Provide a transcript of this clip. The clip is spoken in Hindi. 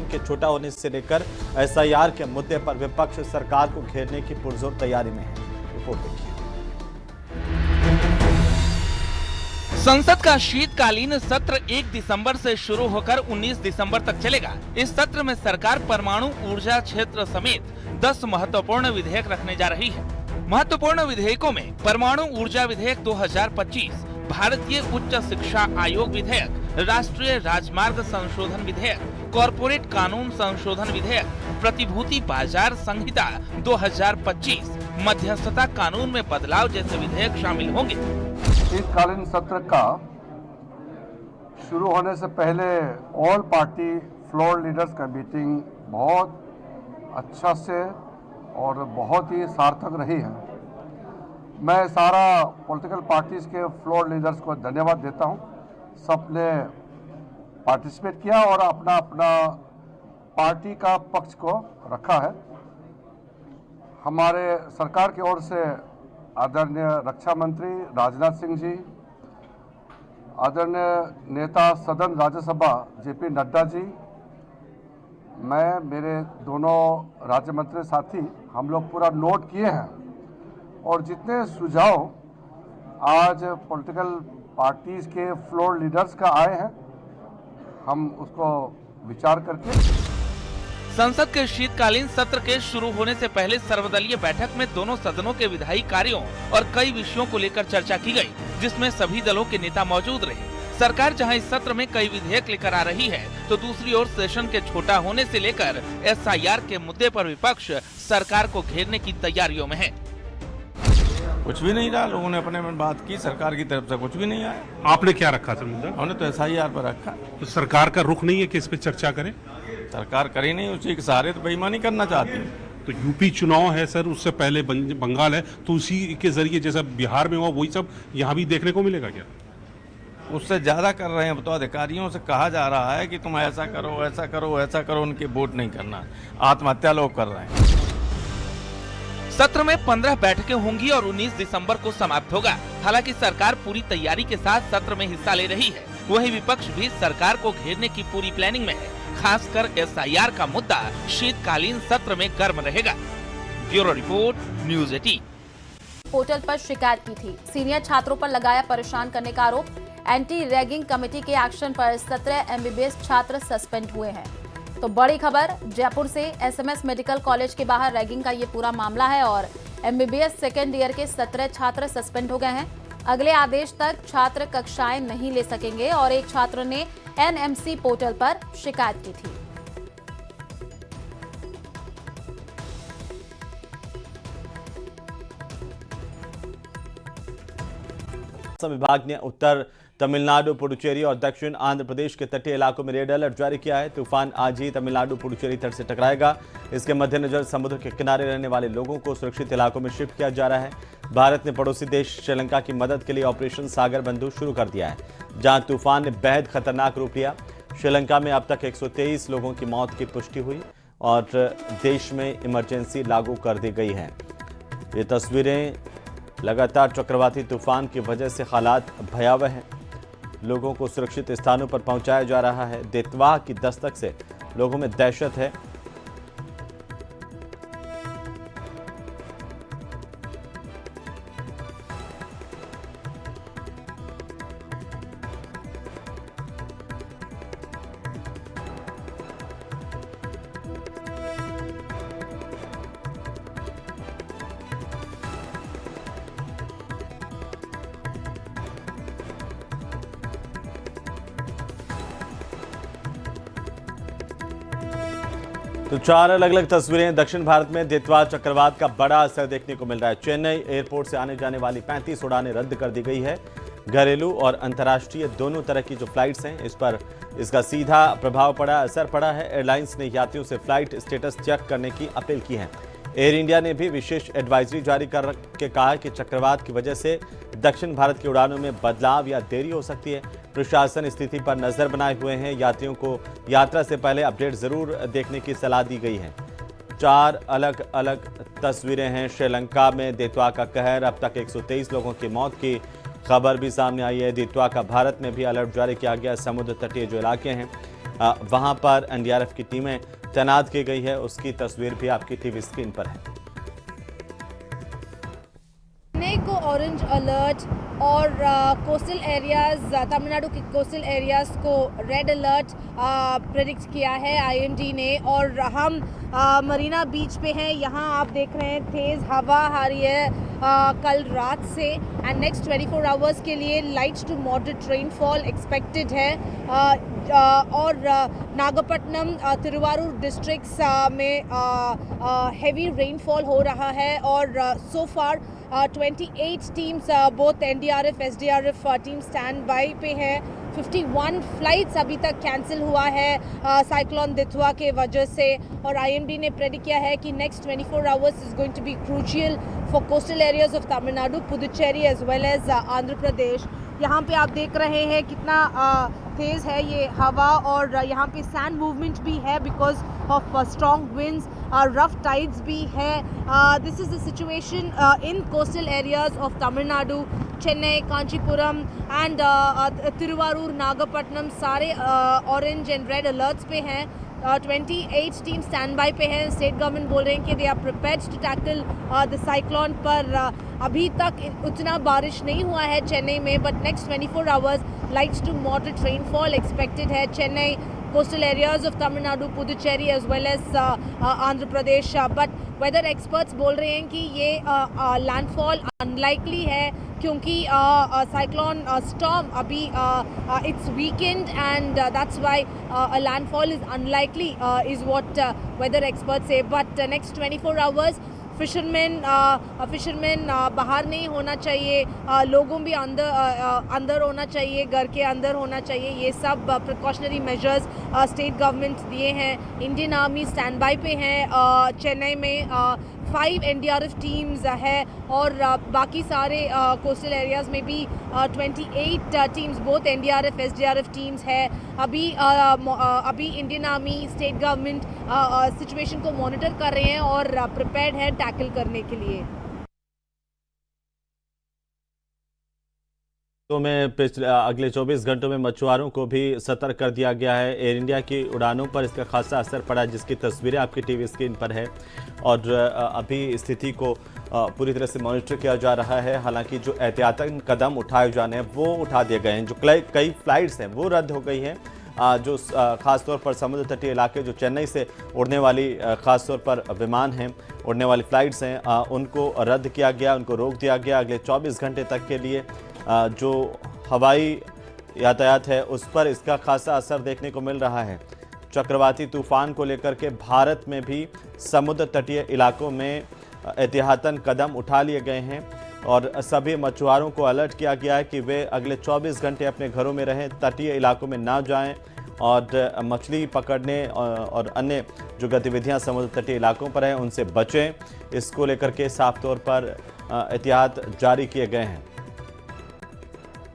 विधेयक के छोटा होने से लेकर एसआईआर के मुद्दे पर विपक्ष सरकार को घेरने की पुरजोर तैयारी में है। रिपोर्ट देखिए। संसद का शीतकालीन सत्र 1 दिसंबर से शुरू होकर 19 दिसंबर तक चलेगा। इस सत्र में सरकार परमाणु ऊर्जा क्षेत्र समेत 10 महत्वपूर्ण विधेयक रखने जा रही है। महत्वपूर्ण विधेयकों में परमाणु ऊर्जा विधेयक 2025, भारतीय उच्च शिक्षा आयोग विधेयक, राष्ट्रीय राजमार्ग संशोधन विधेयक, कॉरपोरेट कानून संशोधन विधेयक, प्रतिभूति बाजार संहिता 2025, मध्यस्थता कानून में बदलाव जैसे विधेयक शामिल होंगे। शीतकालीन सत्र का शुरू होने से पहले ऑल पार्टी फ्लोर लीडर्स का मीटिंग बहुत अच्छा से और बहुत ही सार्थक रही है। मैं सारा पॉलिटिकल पार्टीज के फ्लोर लीडर्स को धन्यवाद देता हूं। सब ने पार्टिसिपेट किया और अपना अपना पार्टी का पक्ष को रखा है। हमारे सरकार की ओर से आदरणीय रक्षा मंत्री राजनाथ सिंह जी, आदरणीय नेता सदन राज्यसभा जेपी नड्डा जी, मैं, मेरे दोनों राज्य मंत्री साथी, हम लोग पूरा नोट किए हैं और जितने सुझाव आज पॉलिटिकल पार्टीज के फ्लोर लीडर्स का आए हैं, हम उसको विचार करके। संसद के शीतकालीन सत्र के शुरू होने से पहले सर्वदलीय बैठक में दोनों सदनों के विधायी कार्यों और कई विषयों को लेकर चर्चा की गई, जिसमें सभी दलों के नेता मौजूद रहे। सरकार जहां इस सत्र में कई विधेयक लेकर आ रही है, तो दूसरी ओर सेशन के छोटा होने से लेकर एसआईआर के मुद्दे पर विपक्ष सरकार को घेरने की तैयारियों में है। कुछ भी नहीं रहा, लोगों ने अपने में बात की, सरकार की तरफ से कुछ भी नहीं आया। आपने क्या रखा था मुद्दा? हमने तो एसआईआर पर रखा। तो सरकार का रुख नहीं है कि इस पे चर्चा करें? सरकार करी नहीं, उसी के सहारे तो बेईमानी करना चाहती है। तो यूपी चुनाव है सर, उससे पहले बंगाल है, तो उसी के जरिए जैसा बिहार में हुआ वही सब यहाँ भी देखने को मिलेगा क्या? उससे ज्यादा कर रहे हैं। अब तो अधिकारियों से कहा जा रहा है कि तुम ऐसा करो, ऐसा करो, ऐसा करो, उनकी वोट नहीं करना। आत्महत्या लोग कर रहे हैं। सत्र में 15 बैठकें होंगी और 19 दिसंबर को समाप्त होगा। हालांकि सरकार पूरी तैयारी के साथ सत्र में हिस्सा ले रही है, वहीं विपक्ष भी सरकार को घेरने की पूरी प्लानिंग में है। खासकर एसआईआर का मुद्दा शीतकालीन सत्र में गर्म रहेगा। Bureau report, news 18। पोर्टल पर शिकायत की थी, सीनियर छात्रों पर लगाया परेशान करने का आरोप। एंटी रैगिंग कमेटी के एक्शन पर 17 एमबीबीएस छात्र सस्पेंड हुए हैं। तो बड़ी खबर जयपुर से, एसएमएस मेडिकल कॉलेज के बाहर रैगिंग का ये पूरा मामला है और एमबीबीएस सेकेंड ईयर के 17 छात्र सस्पेंड हो गए हैं। अगले आदेश तक छात्र कक्षाएं नहीं ले सकेंगे और एक छात्र ने एनएमसी पोर्टल पर शिकायत की थी। मौसम विभाग ने उत्तर तमिलनाडु, पुडुचेरी और दक्षिण आंध्र प्रदेश के तटीय इलाकों में रेड अलर्ट जारी किया है। तूफान आज ही तमिलनाडु पुडुचेरी तट से टकराएगा। इसके मद्देनजर समुद्र के किनारे रहने वाले लोगों को सुरक्षित इलाकों में शिफ्ट किया जा रहा है। भारत ने पड़ोसी देश श्रीलंका की मदद के लिए ऑपरेशन सागर बंधु शुरू कर दिया है, जहां तूफान ने बेहद खतरनाक रूप लिया। श्रीलंका में अब तक 123 लोगों की मौत की पुष्टि हुई और देश में इमरजेंसी लागू कर दी गई है। ये तस्वीरें लगातार चक्रवाती तूफान की वजह से हालात भयावह हैं। लोगों को सुरक्षित स्थानों पर पहुंचाया जा रहा है। देतवा की दस्तक से लोगों में दहशत है। तो 4 अलग अलग तस्वीरें। दक्षिण भारत में देतवा चक्रवात का बड़ा असर देखने को मिल रहा है। चेन्नई एयरपोर्ट से आने जाने वाली 35 उड़ानें रद्द कर दी गई है। घरेलू और अंतर्राष्ट्रीय दोनों तरह की जो फ्लाइट्स हैं, इस पर इसका सीधा प्रभाव पड़ा, असर पड़ा है। एयरलाइंस ने यात्रियों से फ्लाइट स्टेटस चेक करने की अपील की है। एयर इंडिया ने भी विशेष एडवाइजरी जारी कर के कहा है कि चक्रवात की वजह से दक्षिण भारत की उड़ानों में बदलाव या देरी हो सकती है। प्रशासन स्थिति पर नजर बनाए हुए हैं। यात्रियों को यात्रा से पहले अपडेट जरूर देखने की सलाह दी गई है। 4 अलग अलग तस्वीरें हैं। श्रीलंका में देतवा का कहर, अब तक 123 लोगों की मौत की खबर भी सामने आई है। देतवा का भारत में भी अलर्ट जारी किया गया। समुद्र तटीय जो इलाके हैं वहां पर एनडीआरएफ की टीमें तैनात की गई है, उसकी तस्वीर भी आपकी टीवी स्क्रीन पर है। चेन्नई को ऑरेंज अलर्ट और कोस्टल एरियाज, तमिलनाडु के कोस्टल एरियाज को रेड अलर्ट प्रेडिक्ट किया है आईएमडी ने। और हम मरीना बीच पे हैं, यहाँ आप देख रहे हैं तेज़ हवा आ रही है कल रात से, एंड नेक्स्ट 24 आवर्स के लिए light to moderate rainfall expected है। और नागपट्टनम, तिरुवारूर डिस्ट्रिक्ट्स में हेवी रेनफॉल हो रहा है। और so far 28 teams, both NDRF SDRF team stand by पे है। 51 फ्लाइट्स अभी तक कैंसिल हुआ है साइक्लोन दितवा के वजह से। और आईएमडी ने प्रेडिक्ट किया है कि next 24 hours is going to be crucial for coastal areas of Tamil Nadu, Puducherry as well as Andhra Pradesh. यहाँ पे आप देख रहे हैं कितना तेज़ है ये हवा, और यहाँ पे सैंड मूवमेंट भी है because of strong winds, rough tides भी है। This is the situation in coastal areas of Tamil Nadu. Chennai, Kanchipuram and Thiruvarur, Nagapattinam सारे ऑरेंज एंड रेड अलर्ट्स पे हैं। 28 टीम स्टैंड बाई पे हैं। स्टेट गवर्नमेंट बोल रहे हैं कि they are prepared to tackle the cyclone, पर अभी तक उतना बारिश नहीं हुआ है चेन्नई में, but next 24 hours light to moderate rainfall expected है। चेन्नई, coastal areas of Tamil Nadu, Puducherry as well as Andhra Pradesh, but weather experts बोल रहे हैं कि ये लैंडफॉल अनलाइकली है क्योंकि साइक्लोन स्टॉर्म अभी it's weekend and that's why a landfall is unlikely is what weather experts say, but next 24 hours fisherman बाहर नहीं होना चाहिए, लोगों भी अंदर होना चाहिए, घर के अंदर होना चाहिए। ये सब प्रिकॉशनरी मेजर्स स्टेट गवर्नमेंट दिए हैं। इंडियन आर्मी स्टैंड बाई पे हैं। चेन्नई में 5 एनडीआरएफ टीम्स है और बाकी सारे कोस्टल एरियाज़ में भी 28 teams, both NDRF SDRF teams है। अभी Indian army, state government situation को मॉनिटर कर रहे हैं और प्रिपेयर्ड है टैकल करने के लिए। तो में पिछले अगले 24 घंटों में मछुआरों को भी सतर्क कर दिया गया है। एयर इंडिया की उड़ानों पर इसका खासा असर पड़ा है, जिसकी तस्वीरें आपकी टीवी स्क्रीन पर है। और अभी स्थिति को पूरी तरह से मॉनिटर किया जा रहा है। हालांकि जो एहतियातन कदम उठाए जाने हैं वो उठा दिए गए हैं। जो कई फ्लाइट्स हैं वो रद्द हो गई हैं। जो ख़ासतौर पर समुद्र तटीय इलाके, जो चेन्नई से उड़ने वाली ख़ासतौर पर विमान हैं, उड़ने वाली फ़्लाइट्स हैं, उनको रद्द किया गया, उनको रोक दिया गया। अगले 24 घंटे तक के लिए जो हवाई यातायात है उस पर इसका खासा असर देखने को मिल रहा है। चक्रवाती तूफान को लेकर के भारत में भी समुद्र तटीय इलाकों में एहतियातन कदम उठा लिए गए हैं और सभी मछुआरों को अलर्ट किया गया है कि वे अगले 24 घंटे अपने घरों में रहें, तटीय इलाकों में ना जाएं और मछली पकड़ने और अन्य जो गतिविधियां समुद्र तटीय इलाकों पर हैं उनसे बचें। इसको लेकर के साफ तौर पर एहतियात जारी किए गए हैं।